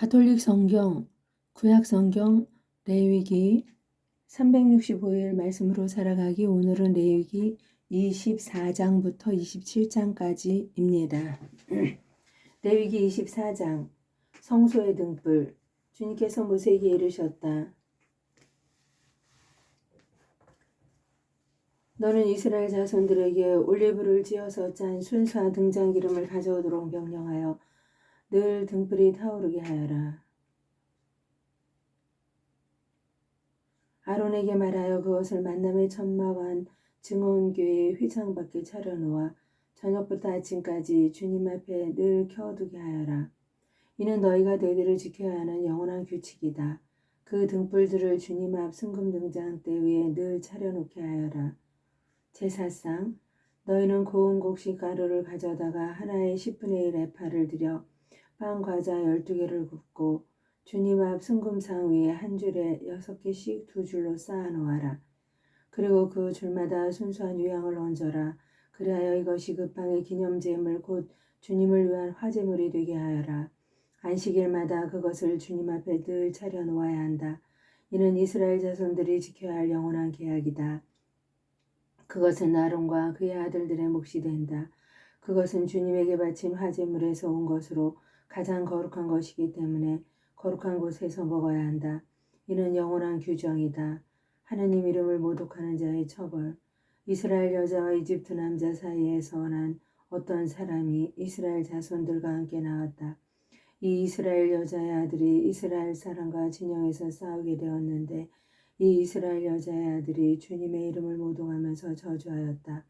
가톨릭 성경, 구약 성경, 레위기 365일 말씀으로 살아가기. 오늘은 레위기 24장부터 27장까지입니다. 레위기 24장, 성소의 등불. 주님께서 모세에게 이르셨다. 너는 이스라엘 자손들에게 올리브를 지어서 짠 순수한 등잔기름을 가져오도록 명령하여 늘 등불이 타오르게 하여라. 아론에게 말하여 그것을 만남의 천막완 증언교회의 휘장 밖에 차려놓아 저녁부터 아침까지 주님 앞에 늘 켜두게 하여라. 이는 너희가 대대로 지켜야 하는 영원한 규칙이다. 그 등불들을 주님 앞 순금 등잔대 위에 늘 차려놓게 하여라. 제사상, 너희는 고운 곡식 가루를 가져다가 하나에 10분의 1 에파를 들여 빵 과자 12개를 굽고 주님 앞 순금상 위에 한 줄에 6개씩 2줄로 쌓아 놓아라. 그리고 그 줄마다 순수한 유향을 얹어라. 그리하여 이것이 그 빵의 기념제물 곧 주님을 위한 화제물이 되게 하여라. 안식일마다 그것을 주님 앞에 늘 차려 놓아야 한다. 이는 이스라엘 자손들이 지켜야 할 영원한 계약이다. 그것은 아론과 그의 아들들의 몫이 된다. 그것은 주님에게 바친 화제물에서 온 것으로 가장 거룩한 것이기 때문에 거룩한 곳에서 먹어야 한다. 이는 영원한 규정이다. 하느님 이름을 모독하는 자의 처벌. 이스라엘 여자와 이집트 남자 사이에서 난 어떤 사람이 이스라엘 자손들과 함께 나왔다. 이 이스라엘 여자의 아들이 이스라엘 사람과 진영에서 싸우게 되었는데 이 이스라엘 여자의 아들이 주님의 이름을 모독하면서 저주하였다.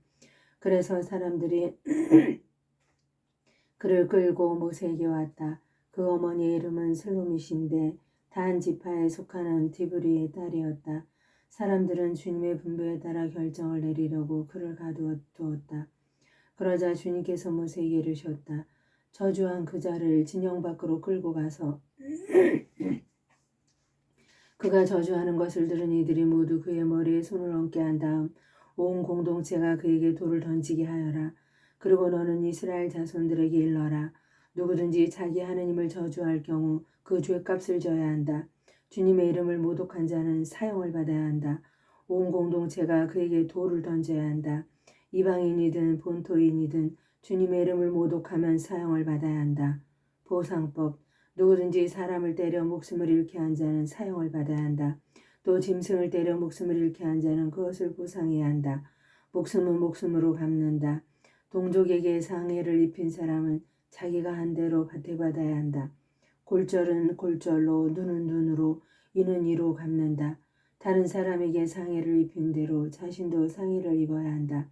그래서 사람들이 그를 끌고 모세에게 왔다. 그 어머니의 이름은 슬로미신데 단 지파에 속하는 디브리의 딸이었다. 사람들은 주님의 분부에 따라 결정을 내리려고 그를 가두었다. 그러자 주님께서 모세에게 이르셨다. 저주한 그 자를 진영 밖으로 끌고 가서 그가 저주하는 것을 들은 이들이 모두 그의 머리에 손을 얹게 한 다음 온 공동체가 그에게 돌을 던지게 하여라. 그리고 너는 이스라엘 자손들에게 일러라. 누구든지 자기 하느님을 저주할 경우 그 죄값을 져야 한다. 주님의 이름을 모독한 자는 사형을 받아야 한다. 온 공동체가 그에게 돌을 던져야 한다. 이방인이든 본토인이든 주님의 이름을 모독하면 사형을 받아야 한다. 보상법. 누구든지 사람을 때려 목숨을 잃게 한 자는 사형을 받아야 한다. 또 짐승을 때려 목숨을 잃게 한 자는 그것을 보상해야 한다. 목숨은 목숨으로 갚는다. 동족에게 상해를 입힌 사람은 자기가 한 대로 대받아야 한다. 골절은 골절로, 눈은 눈으로, 이는 이로 갚는다. 다른 사람에게 상해를 입힌 대로 자신도 상해를 입어야 한다.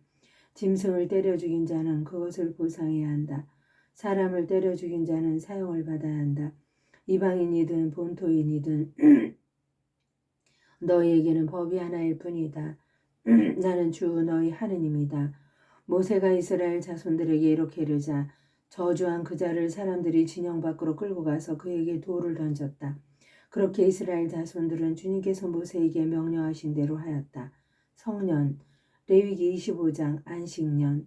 짐승을 때려 죽인 자는 그것을 보상해야 한다. 사람을 때려 죽인 자는 사형을 받아야 한다. 이방인이든 본토인이든 너희에게는 법이 하나일 뿐이다. 나는 주 너희 하느님이다. 모세가 이스라엘 자손들에게 이렇게 이르자 저주한 그 자를 사람들이 진영 밖으로 끌고 가서 그에게 돌을 던졌다. 그렇게 이스라엘 자손들은 주님께서 모세에게 명령하신 대로 하였다. 성년, 레위기 25장 안식년.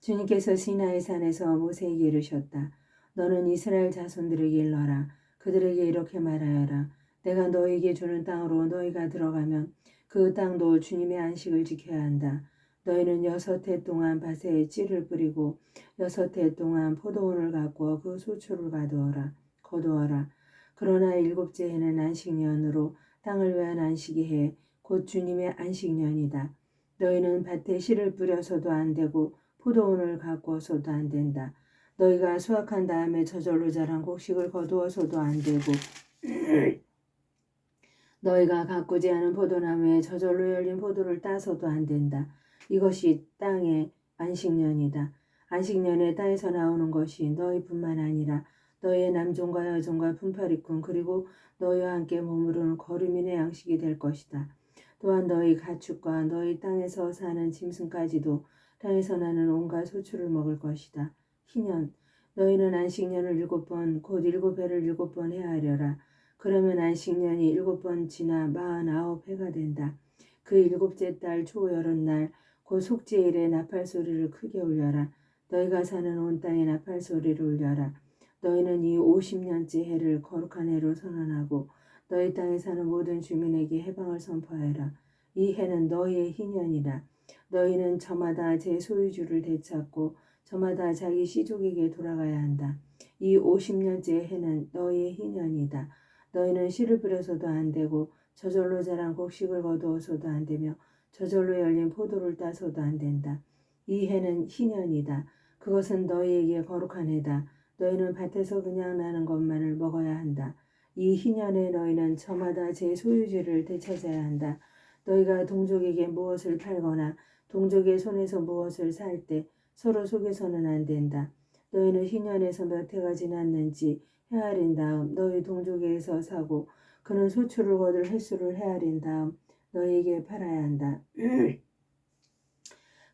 주님께서 시나이 산에서 모세에게 이르셨다. 너는 이스라엘 자손들에게 일러라. 그들에게 이렇게 말하여라. 내가 너희에게 주는 땅으로 너희가 들어가면 그 땅도 주님의 안식을 지켜야 한다. 너희는 6해 동안 밭에 씨를 뿌리고 6해 동안 포도원을 가꾸어 그 소출을 거두어라. 그러나 7째 해는 안식년으로 땅을 위한 안식의 해, 곧 주님의 안식년이다. 너희는 밭에 씨를 뿌려서도 안 되고 포도원을 가꾸어서도 안 된다. 너희가 수확한 다음에 저절로 자란 곡식을 거두어서도 안 되고 너희가 가꾸지 않은 포도나무에 저절로 열린 포도를 따서도 안 된다. 이것이 땅의 안식년이다. 안식년에 땅에서 나오는 것이 너희뿐만 아니라 너희의 남종과 여종과 품팔이꾼 그리고 너희와 함께 머무르는 거류민의 양식이 될 것이다. 또한 너희 가축과 너희 땅에서 사는 짐승까지도 땅에서 나는 온갖 소출을 먹을 것이다. 희년, 너희는 안식년을 7번 곧 7회를 7번 헤아려라. 그러면 안식년이 7번 지나 49회가 된다. 그 7째 달 초여름날 곧 속죄일에 나팔소리를 크게 울려라. 너희가 사는 온 땅에 나팔소리를 울려라. 너희는 이 50년째 해를 거룩한 해로 선언하고 너희 땅에 사는 모든 주민에게 해방을 선포하여라. 이 해는 너희의 희년이라. 너희는 저마다 제 소유주를 되찾고 저마다 자기 시족에게 돌아가야 한다. 이 50년째 해는 너희의 희년이다. 너희는 씨를 뿌려서도 안 되고 저절로 자란 곡식을 거두어서도 안 되며 저절로 열린 포도를 따서도 안 된다. 이 해는 희년이다. 그것은 너희에게 거룩한 해다. 너희는 밭에서 그냥 나는 것만을 먹어야 한다. 이 희년에 너희는 저마다 제 소유지를 되찾아야 한다. 너희가 동족에게 무엇을 팔거나 동족의 손에서 무엇을 살 때 서로 속여서는 안 된다. 너희는 희년에서 몇 해가 지났는지 헤아린 다음 너희 동족에게서 사고 그는 소출을 거둘 횟수를 헤아린 다음 너희에게 팔아야 한다.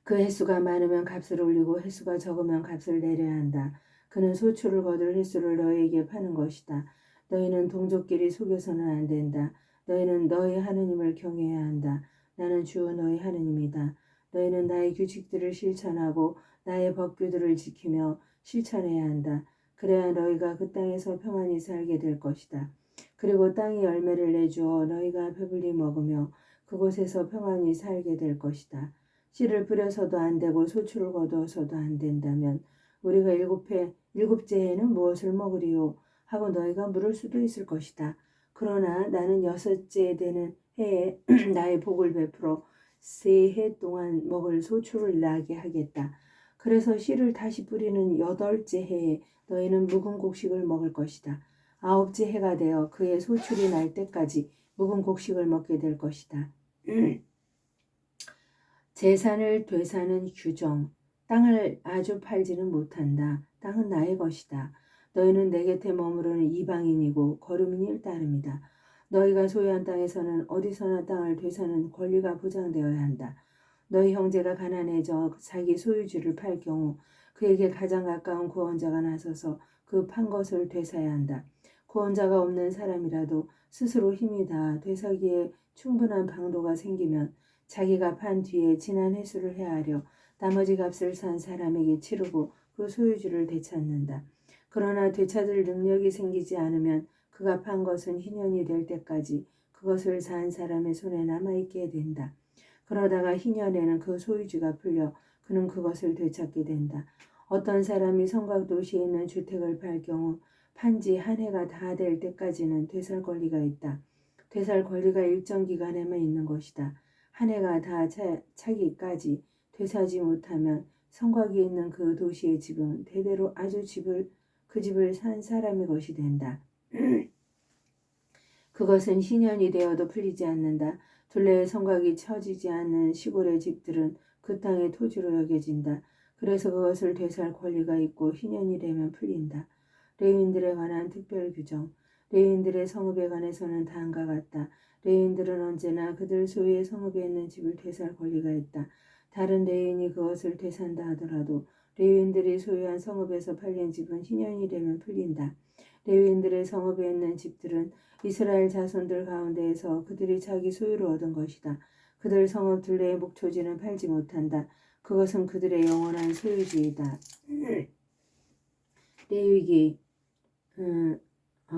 그 횟수가 많으면 값을 올리고 횟수가 적으면 값을 내려야 한다. 그는 소출을 거둘 횟수를 너희에게 파는 것이다. 너희는 동족끼리 속여서는 안 된다. 너희는 너희 하느님을 경외해야 한다. 나는 주 너희 하느님이다. 너희는 나의 규칙들을 실천하고 나의 법규들을 지키며 실천해야 한다. 그래야 너희가 그 땅에서 평안히 살게 될 것이다. 그리고 땅이 열매를 내주어 너희가 배불리 먹으며 그곳에서 평안히 살게 될 것이다. 씨를 뿌려서도 안 되고 소출을 거두어서도 안 된다면 우리가 일곱째 해는 무엇을 먹으리요 하고 너희가 물을 수도 있을 것이다. 그러나 나는 여섯째 되는 해에 나의 복을 베풀어 세 해 동안 먹을 소출을 나게 하겠다. 그래서 씨를 다시 뿌리는 여덟째 해에 너희는 묵은 곡식을 먹을 것이다. 아홉째 해가 되어 그의 소출이 날 때까지 묵은 곡식을 먹게 될 것이다. 재산을 되사는 규정. 땅을 아주 팔지는 못한다. 땅은 나의 것이다. 너희는 내 곁에 머무르는 이방인이고 거류민일 따름이다. 너희가 소유한 땅에서는 어디서나 땅을 되사는 권리가 보장되어야 한다. 너희 형제가 가난해져 자기 소유주를 팔 경우 그에게 가장 가까운 구원자가 나서서 그 판 것을 되사야 한다. 구원자가 없는 사람이라도 스스로 힘이 다 되사기에 충분한 방도가 생기면 자기가 판 뒤에 지난 횟수를 헤아려 나머지 값을 산 사람에게 치르고 그 소유주를 되찾는다. 그러나 되찾을 능력이 생기지 않으면 그가 판 것은 희년이 될 때까지 그것을 산 사람의 손에 남아있게 된다. 그러다가 희년에는 그 소유주가 풀려 그는 그것을 되찾게 된다. 어떤 사람이 성곽도시에 있는 주택을 팔 경우 판지 한 해가 다 될 때까지는 되살 권리가 있다. 되살 권리가 일정 기간에만 있는 것이다. 한 해가 다 차기까지 되사지 못하면 성곽에 있는 그 도시의 집은 대대로 그 집을 산 사람의 것이 된다. 그것은 희년이 되어도 풀리지 않는다. 둘레의 성곽이 쳐지지 않는 시골의 집들은 그 땅의 토지로 여겨진다. 그래서 그것을 되살 권리가 있고 희년이 되면 풀린다. 레위인들에 관한 특별 규정. 레위인들의 성읍에 관해서는 다음과 같다. 레위인들은 언제나 그들 소유의 성읍에 있는 집을 되살 권리가 있다. 다른 레위인이 그것을 되산다 하더라도 레위인들이 소유한 성읍에서 팔린 집은 희년이 되면 풀린다. 레위인들의 성읍에 있는 집들은 이스라엘 자손들 가운데에서 그들이 자기 소유로 얻은 것이다. 그들 성읍 둘레의 목초지는 팔지 못한다. 그것은 그들의 영원한 소유지이다. 레위기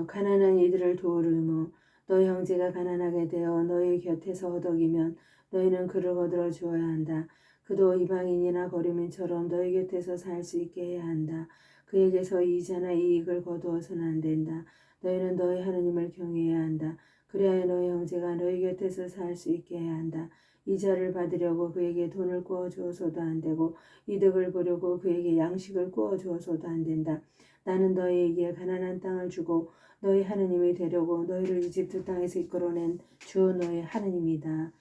가난한 이들을 도울 의무. 너희 형제가 가난하게 되어 너희 곁에서 허덕이면 너희는 그를 거들어 주어야 한다. 그도 이방인이나 거류민처럼 너희 곁에서 살 수 있게 해야 한다. 그에게서 이자나 이익을 거두어서는 안 된다. 너희는 너희 하느님을 경외해야 한다. 그래야 너희 형제가 너희 곁에서 살 수 있게 해야 한다. 이자를 받으려고 그에게 돈을 꾸어 주어서도 안 되고 이득을 보려고 그에게 양식을 꾸어 주어서도 안 된다. 나는 너희에게 가난한 땅을 주고 너희 하느님이 되려고 너희를 이집트 땅에서 이끌어낸 주 너희 하느님이다.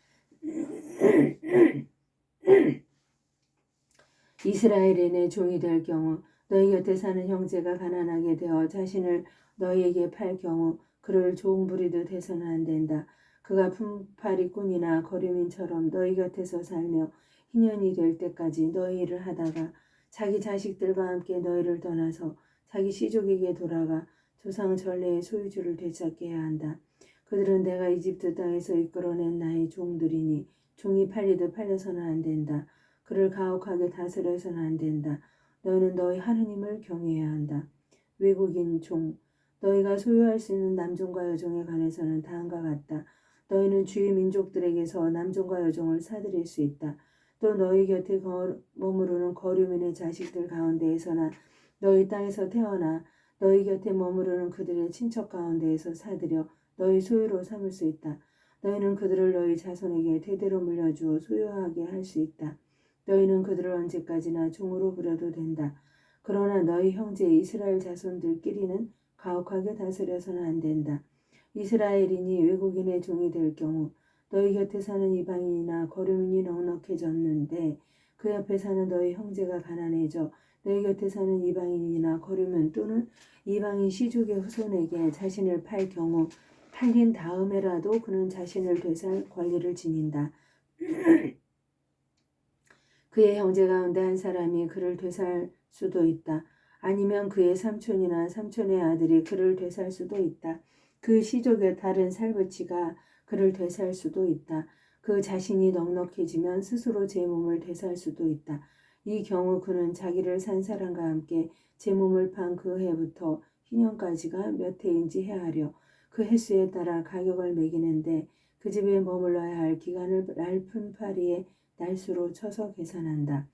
이스라엘의 내 종이 될 경우 너희 곁에 사는 형제가 가난하게 되어 자신을 너희에게 팔 경우 그를 종 부리듯 해서는 안 된다. 그가 품팔이꾼이나 거류민처럼 너희 곁에서 살며 희년이 될 때까지 너희 일을 하다가 자기 자식들과 함께 너희를 떠나서 자기 시족에게 돌아가 조상 전례의 소유주를 되찾게 해야 한다. 그들은 내가 이집트 땅에서 이끌어낸 나의 종들이니 종이 팔리듯 팔려서는 안 된다. 그를 가혹하게 다스려서는 안 된다. 너희는 너희 하느님을 경외해야 한다. 외국인 종. 너희가 소유할 수 있는 남종과 여종에 관해서는 다음과 같다. 너희는 주위 민족들에게서 남종과 여종을 사들일 수 있다. 또 너희 곁에 머무르는 거류민의 자식들 가운데에서나 너희 땅에서 태어나 너희 곁에 머무르는 그들의 친척 가운데에서 사들여 너희 소유로 삼을 수 있다. 너희는 그들을 너희 자손에게 대대로 물려주어 소유하게 할 수 있다. 너희는 그들을 언제까지나 종으로 부려도 된다. 그러나 너희 형제 이스라엘 자손들끼리는 가혹하게 다스려서는 안 된다. 이스라엘인이 외국인의 종이 될 경우 너희 곁에 사는 이방인이나 거류민이 넉넉해졌는데 그 옆에 사는 너희 형제가 가난해져 너희 곁에 사는 이방인이나 거류민 또는 이방인 시족의 후손에게 자신을 팔 경우 팔린 다음에라도 그는 자신을 되살 권리를 지닌다. 그의 형제 가운데 한 사람이 그를 되살 수도 있다. 아니면 그의 삼촌이나 삼촌의 아들이 그를 되살 수도 있다. 그 시족의 다른 살부치가 그를 되살 수도 있다. 그 자신이 넉넉해지면 스스로 제 몸을 되살 수도 있다. 이 경우 그는 자기를 산 사람과 함께 제 몸을 판 그 해부터 희년까지가 몇 해인지 헤아려 그 횟수에 따라 가격을 매기는데 그 집에 머물러야 할 기간을 랄픈 파리에 날수로 쳐서 계산한다.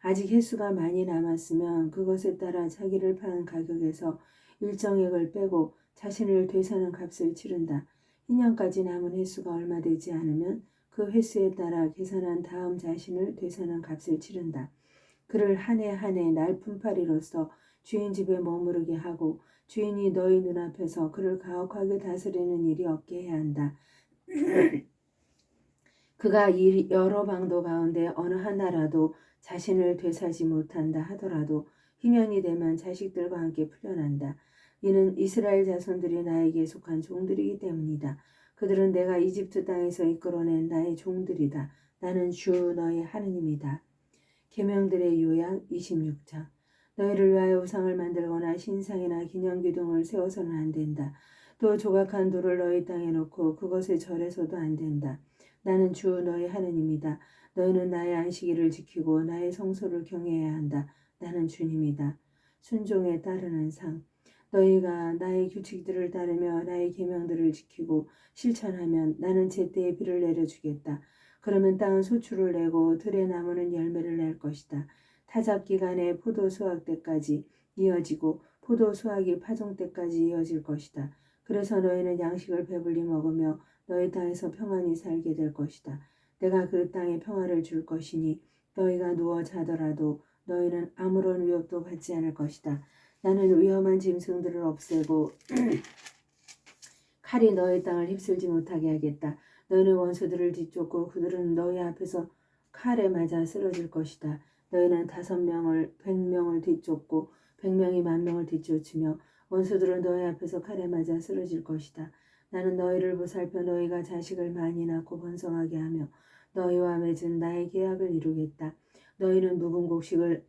아직 횟수가 많이 남았으면 그것에 따라 자기를 파는 가격에서 일정액을 빼고 자신을 되사는 값을 치른다. 2년까지 남은 횟수가 얼마 되지 않으면 그 횟수에 따라 계산한 다음 자신을 되사는 값을 치른다. 그를 한 해 한 해 날품팔이로서 주인 집에 머무르게 하고 주인이 너희 눈앞에서 그를 가혹하게 다스리는 일이 없게 해야 한다. 그가 이 여러 방도 가운데 어느 하나라도 자신을 되사지 못한다 하더라도 희년이 되면 자식들과 함께 풀려난다. 이는 이스라엘 자손들이 나에게 속한 종들이기 때문이다. 그들은 내가 이집트 땅에서 이끌어낸 나의 종들이다. 나는 주 너의 하느님이다. 계명들의 요약 26장. 너희를 위하여 우상을 만들거나 신상이나 기념기둥을 세워서는 안 된다. 또 조각한 돌을 너희 땅에 놓고 그것에 절해서도 안 된다. 나는 주 너희 하느님이다. 너희는 나의 안식일을 지키고 나의 성소를 경외해야 한다. 나는 주님이다. 순종에 따르는 상. 너희가 나의 규칙들을 따르며 나의 계명들을 지키고 실천하면 나는 제때에 비를 내려주겠다. 그러면 땅은 소출을 내고 들의 나무는 열매를 낼 것이다. 타작 기간에 포도 수확 때까지 이어지고 포도 수확이 파종 때까지 이어질 것이다. 그래서 너희는 양식을 배불리 먹으며 너희 땅에서 평안히 살게 될 것이다. 내가 그 땅에 평화를 줄 것이니 너희가 누워 자더라도 너희는 아무런 위협도 받지 않을 것이다. 나는 위험한 짐승들을 없애고 칼이 너희 땅을 휩쓸지 못하게 하겠다. 너희는 원수들을 뒤쫓고 그들은 너희 앞에서 칼에 맞아 쓰러질 것이다. 너희는 5명을 100명을 뒤쫓고 100명이 10,000명을 뒤쫓으며 원수들은 너희 앞에서 칼에 맞아 쓰러질 것이다. 나는 너희를 보살펴 너희가 자식을 많이 낳고 번성하게 하며 너희와 맺은 나의 계약을 이루겠다. 너희는 묵은 곡식을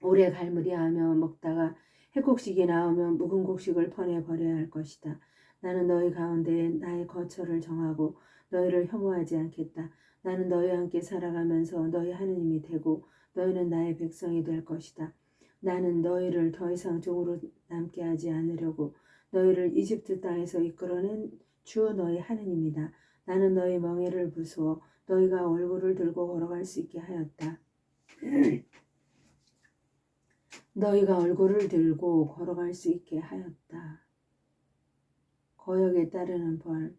오래 갈무리하며 먹다가 해곡식이 나오면 묵은 곡식을 퍼내 버려야 할 것이다. 나는 너희 가운데 나의 거처를 정하고 너희를 혐오하지 않겠다. 나는 너희와 함께 살아가면서 너희 하느님이 되고 너희는 나의 백성이 될 것이다. 나는 너희를 더 이상 종으로 남게 하지 않으려고 너희를 이집트 땅에서 이끌어낸 주 너희 하느님이다. 나는 너희 멍에를 부수어 너희가 얼굴을 들고 걸어갈 수 있게 하였다. 너희가 얼굴을 들고 걸어갈 수 있게 하였다. 거역에 따르는 벌.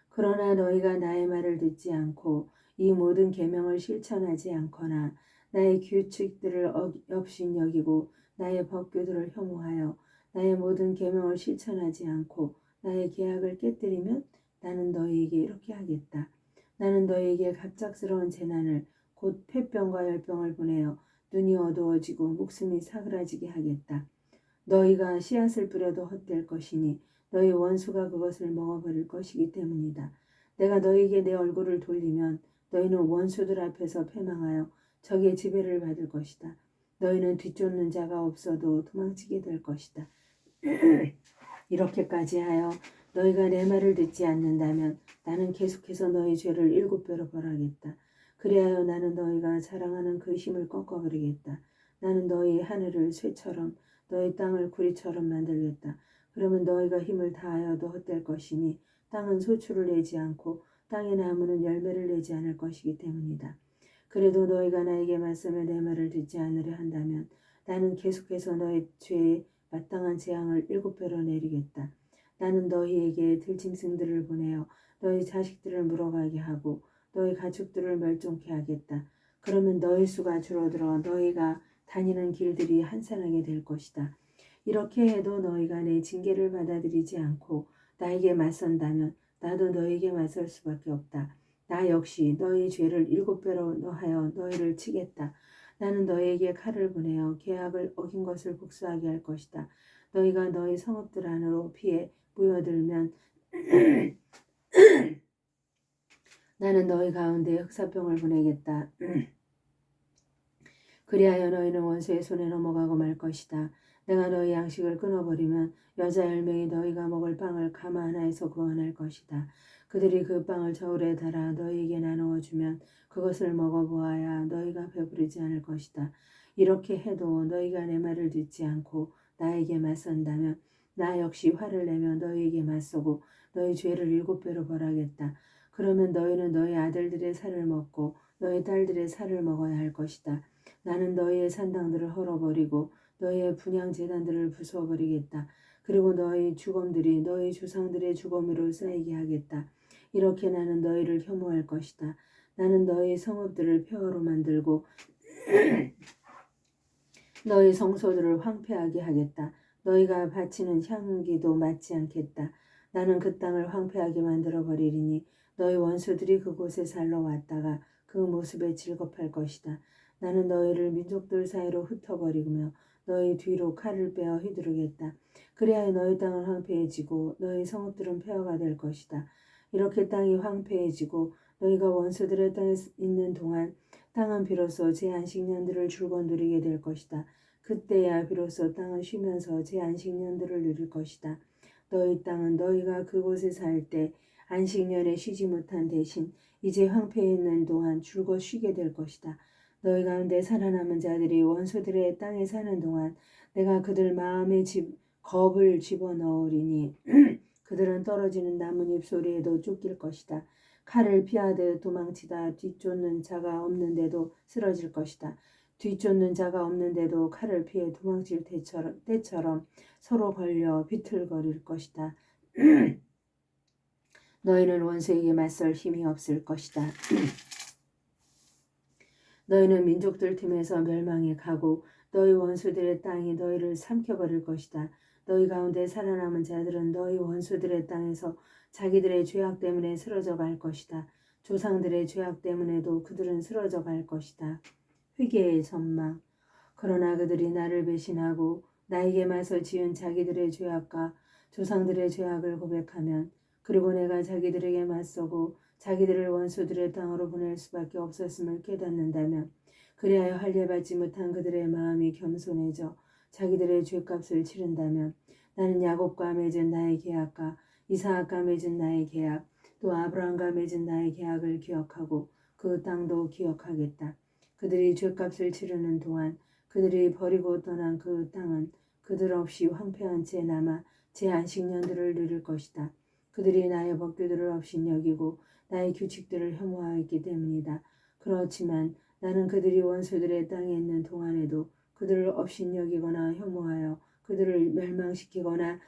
그러나 너희가 나의 말을 듣지 않고 이 모든 계명을 실천하지 않거나 나의 규칙들을 업신여기고 나의 법규들을 혐오하여 나의 모든 계명을 실천하지 않고 나의 계약을 깨뜨리면 나는 너희에게 이렇게 하겠다. 나는 너희에게 갑작스러운 재난을 곧 폐병과 열병을 보내어 눈이 어두워지고 목숨이 사그라지게 하겠다. 너희가 씨앗을 뿌려도 헛될 것이니 너희 원수가 그것을 먹어버릴 것이기 때문이다. 내가 너희에게 내 얼굴을 돌리면 너희는 원수들 앞에서 패망하여 적의 지배를 받을 것이다. 너희는 뒤쫓는 자가 없어도 도망치게 될 것이다. 이렇게까지 하여 너희가 내 말을 듣지 않는다면 나는 계속해서 너희 죄를 7배로 벌하겠다. 그리하여 나는 너희가 자랑하는 그 힘을 꺾어버리겠다. 나는 너희 하늘을 쇠처럼 너희 땅을 구리처럼 만들겠다. 그러면 너희가 힘을 다하여도 헛될 것이니 땅은 소출을 내지 않고 땅의 나무는 열매를 내지 않을 것이기 때문이다. 그래도 너희가 나에게 맞서며 내 말을 듣지 않으려 한다면 나는 계속해서 너희 죄에 마땅한 재앙을 7배로 내리겠다. 나는 너희에게 들짐승들을 보내어 너희 자식들을 물어가게 하고 너희 가축들을 멸종케 하겠다. 그러면 너희 수가 줄어들어 너희가 다니는 길들이 한산하게 될 것이다. 이렇게 해도 너희가 내 징계를 받아들이지 않고 나에게 맞선다면 나도 너희에게 맞설 수밖에 없다. 나 역시 너희 죄를 7배로 하여 너희를 치겠다. 나는 너희에게 칼을 보내어 계약을 어긴 것을 복수하게 할 것이다. 너희가 너희 성읍들 안으로 피해 모여들면 나는 너희 가운데 흑사병을 보내겠다. 그리하여 너희는 원수의 손에 넘어가고 말 것이다. 내가 너희 양식을 끊어버리면 여자 10명이 너희가 먹을 빵을 가마 하나에서 구원할 것이다. 그들이 그 빵을 저울에 달아 너희에게 나누어 주면 그것을 먹어보아야 너희가 배부르지 않을 것이다. 이렇게 해도 너희가 내 말을 듣지 않고 나에게 맞선다면 나 역시 화를 내며 너희에게 맞서고 너희 죄를 7배로 벌하겠다. 그러면 너희는 너희 아들들의 살을 먹고 너희 딸들의 살을 먹어야 할 것이다. 나는 너희의 산당들을 헐어버리고 너희의 분향 제단들을 부숴버리겠다. 그리고 너희 주검들이 너희 조상들의 주검으로 쌓이게 하겠다. 이렇게 나는 너희를 혐오할 것이다. 나는 너희 성읍들을 폐허로 만들고 너희 성소들을 황폐하게 하겠다. 너희가 바치는 향기도 맞지 않겠다. 나는 그 땅을 황폐하게 만들어 버리리니 너희 원수들이 그곳에 살러 왔다가 그 모습에 즐겁할 것이다. 나는 너희를 민족들 사이로 흩어버리며 너희 뒤로 칼을 빼어 휘두르겠다. 그래야 너희 땅은 황폐해지고 너희 성읍들은 폐허가 될 것이다. 이렇게 땅이 황폐해지고 너희가 원수들의 땅에 있는 동안 땅은 비로소 제 안식년들을 줄곧 누리게 될 것이다. 그때야 비로소 땅은 쉬면서 제 안식년들을 누릴 것이다. 너희 땅은 너희가 그곳에 살 때 안식년에 쉬지 못한 대신 이제 황폐해 있는 동안 줄곧 쉬게 될 것이다. 너희 가운데 살아남은 자들이 원수들의 땅에 사는 동안 내가 그들 마음에 겁을 집어넣으리니 그들은 떨어지는 나뭇잎 소리에도 쫓길 것이다. 칼을 피하듯 도망치다 뒤쫓는 자가 없는데도 쓰러질 것이다. 뒤쫓는 자가 없는데도 칼을 피해 도망칠 때처럼 서로 걸려 비틀거릴 것이다. 너희는 원수에게 맞설 힘이 없을 것이다. 너희는 민족들 틈에서 멸망해 가고 너희 원수들의 땅이 너희를 삼켜버릴 것이다. 너희 가운데 살아남은 자들은 너희 원수들의 땅에서 자기들의 죄악 때문에 쓰러져 갈 것이다. 조상들의 죄악 때문에도 그들은 쓰러져 갈 것이다. 회개의 전망. 그러나 그들이 나를 배신하고 나에게 맞서 지은 자기들의 죄악과 조상들의 죄악을 고백하면 그리고 내가 자기들에게 맞서고 자기들을 원수들의 땅으로 보낼 수밖에 없었음을 깨닫는다면 그리하여 할례받지 못한 그들의 마음이 겸손해져 자기들의 죄값을 치른다면 나는 야곱과 맺은 나의 계약과 이삭과 맺은 나의 계약 또 아브라함과 맺은 나의 계약을 기억하고 그 땅도 기억하겠다. 그들이 죄값을 치르는 동안 그들이 버리고 떠난 그 땅은 그들 없이 황폐한 채 남아 제 안식년들을 누릴 것이다. 그들이 나의 법규들을 업신여기고 나의 규칙들을 혐오하였기 때문이다. 그렇지만 나는 그들이 원수들의 땅에 있는 동안에도 그들을 업신여기거나 혐오하여 그들을 멸망시키거나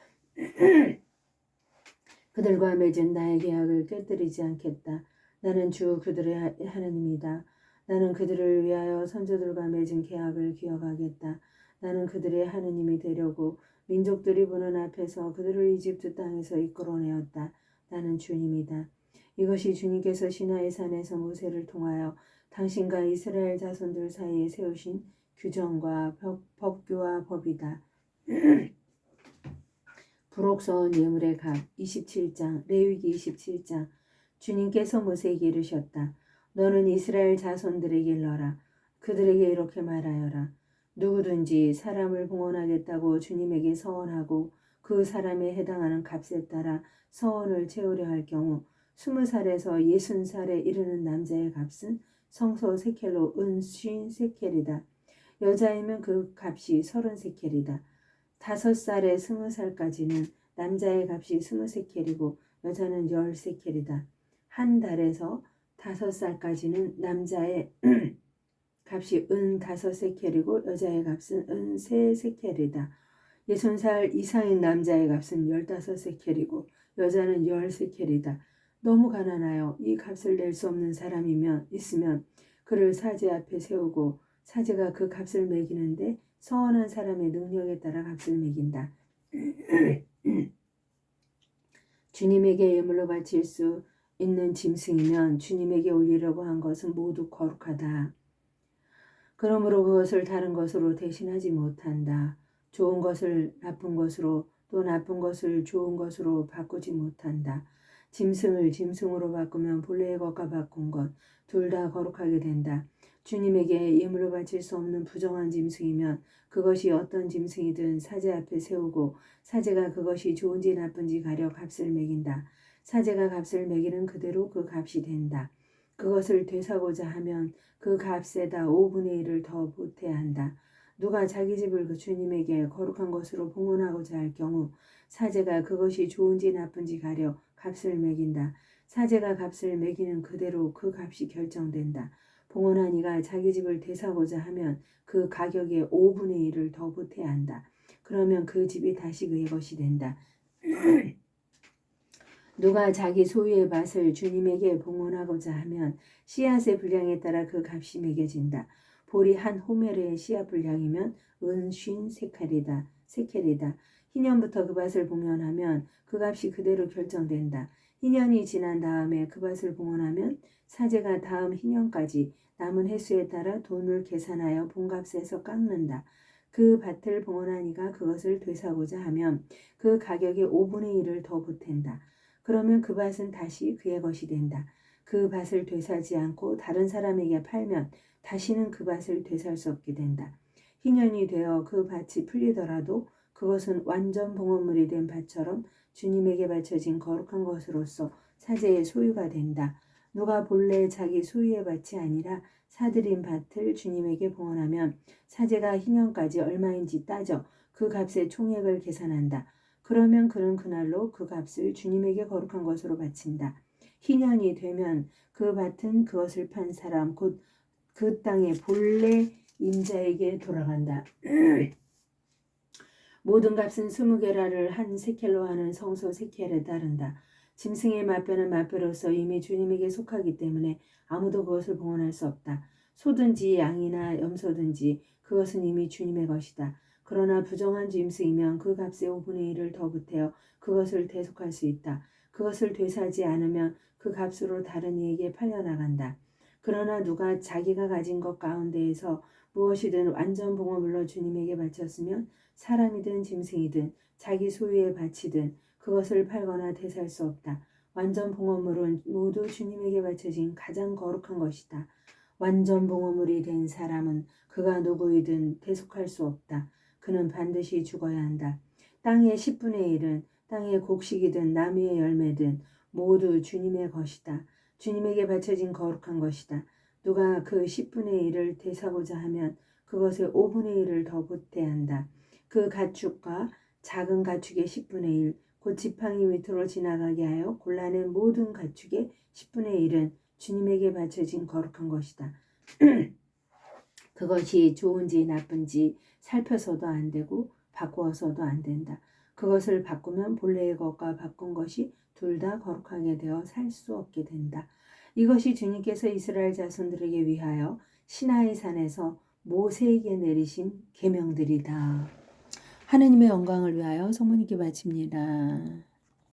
그들과 맺은 나의 계약을 깨뜨리지 않겠다. 나는 주 그들의 하나님이다. 나는 그들을 위하여 선조들과 맺은 계약을 기억하겠다. 나는 그들의 하나님이 되려고 민족들이 보는 앞에서 그들을 이집트 땅에서 이끌어내었다. 나는 주님이다. 이것이 주님께서 시나이 산에서 모세를 통하여 당신과 이스라엘 자손들 사이에 세우신 규정과 법규와 법이다. 부록서온 예물의 값 27장 레위기 27장 주님께서 모세에게 이르셨다. 너는 이스라엘 자손들에게 일러라. 그들에게 이렇게 말하여라. 누구든지 사람을 봉헌하겠다고 주님에게 서원하고 그 사람에 해당하는 값에 따라 서원을 채우려 할 경우 20살에서 60살에 이르는 남자의 값은 성소 세켈로 은 50세켈이다. 여자이면 그 값이 30세켈이다. 5살에 20살까지는 남자의 값이 20세켈이고 여자는 10세켈이다. 한 달에서 5살까지는 남자의 값이 5세켈이고 여자의 값은 3세켈이다. 60살 이상인 남자의 값은 15세켈이고 여자는 10세켈이다. 너무 가난하여 이 값을 낼 수 없는 사람이면 있으면 그를 사제 앞에 세우고 사제가 그 값을 매기는데 서원한 사람의 능력에 따라 값을 매긴다. 주님에게 예물로 바칠 수 있는 짐승이면 주님에게 올리려고 한 것은 모두 거룩하다. 그러므로 그것을 다른 것으로 대신하지 못한다. 좋은 것을 나쁜 것으로 또 나쁜 것을 좋은 것으로 바꾸지 못한다. 짐승을 짐승으로 바꾸면 본래의 것과 바꾼 것 둘 다 거룩하게 된다. 주님에게 예물로 바칠 수 없는 부정한 짐승이면 그것이 어떤 짐승이든 사제 앞에 세우고 사제가 그것이 좋은지 나쁜지 가려 값을 매긴다. 사제가 값을 매기는 그대로 그 값이 된다. 그것을 되사고자 하면 그 값에다 5분의 1을 더 보태야 한다. 누가 자기 집을 그 주님에게 거룩한 것으로 봉헌하고자 할 경우 사제가 그것이 좋은지 나쁜지 가려 값을 매긴다. 사제가 값을 매기는 그대로 그 값이 결정된다. 봉헌한 이가 자기 집을 되사고자 하면 그 가격의 5분의 1을 더 보태야 한다. 그러면 그 집이 다시 그의 것이 된다. 누가 자기 소유의 밭을 주님에게 봉헌하고자 하면 씨앗의 분량에 따라 그 값이 매겨진다. 보리 한 호멜의 씨앗 분량이면 은 50세켈이다. 희년부터 그 밭을 봉헌하면 그 값이 그대로 결정된다. 희년이 지난 다음에 그 밭을 봉헌하면 사제가 다음 희년까지 남은 횟수에 따라 돈을 계산하여 본값에서 깎는다. 그 밭을 봉헌한 이가 그것을 되사고자 하면 그 가격의 5분의 1을 더 보탠다. 그러면 그 밭은 다시 그의 것이 된다. 그 밭을 되사지 않고 다른 사람에게 팔면 다시는 그 밭을 되살 수 없게 된다. 희년이 되어 그 밭이 풀리더라도 그것은 완전 봉헌물이 된 밭처럼 주님에게 바쳐진 거룩한 것으로서 사제의 소유가 된다. 누가 본래 자기 소유의 밭이 아니라 사들인 밭을 주님에게 봉헌하면 사제가 희년까지 얼마인지 따져 그 값의 총액을 계산한다. 그러면 그는 그날로 그 값을 주님에게 거룩한 것으로 바친다. 희년이 되면 그 밭은 그것을 판 사람 곧 그 땅의 본래 임자에게 돌아간다. 모든 값은 20게라를 한 세켈로 하는 성소 세켈에 따른다. 짐승의 맛배는 맛배로서 이미 주님에게 속하기 때문에 아무도 그것을 봉헌할 수 없다. 소든지 양이나 염소든지 그것은 이미 주님의 것이다. 그러나 부정한 짐승이면 그 값의 5분의 1을 더 보태어 그것을 대속할 수 있다. 그것을 되사지 않으면 그 값으로 다른 이에게 팔려나간다. 그러나 누가 자기가 가진 것 가운데에서 무엇이든 완전 봉헌물로 주님에게 바쳤으면 사람이든 짐승이든 자기 소유의 밭이든 그것을 팔거나 되살 수 없다. 완전 봉헌물은 모두 주님에게 바쳐진 가장 거룩한 것이다. 완전 봉헌물이 된 사람은 그가 누구이든 대속할 수 없다. 그는 반드시 죽어야 한다. 땅의 10분의 1은 땅의 곡식이든 나무의 열매든 모두 주님의 것이다. 주님에게 바쳐진 거룩한 것이다. 누가 그 10분의 1을 되사고자 하면 그것의 5분의 1을 더 보태야 한다. 그 가축과 작은 가축의 10분의 1, 곧 지팡이 밑으로 지나가게 하여 골라낸 모든 가축의 10분의 1은 주님에게 바쳐진 거룩한 것이다. 그것이 좋은지 나쁜지 살펴서도 안 되고 바꾸어서도 안 된다. 그것을 바꾸면 본래의 것과 바꾼 것이 둘 다 거룩하게 되어 살 수 없게 된다. 이것이 주님께서 이스라엘 자손들에게 위하여 시나이 산에서 모세에게 내리신 계명들이다. 하느님의 영광을 위하여 성모님께 바칩니다.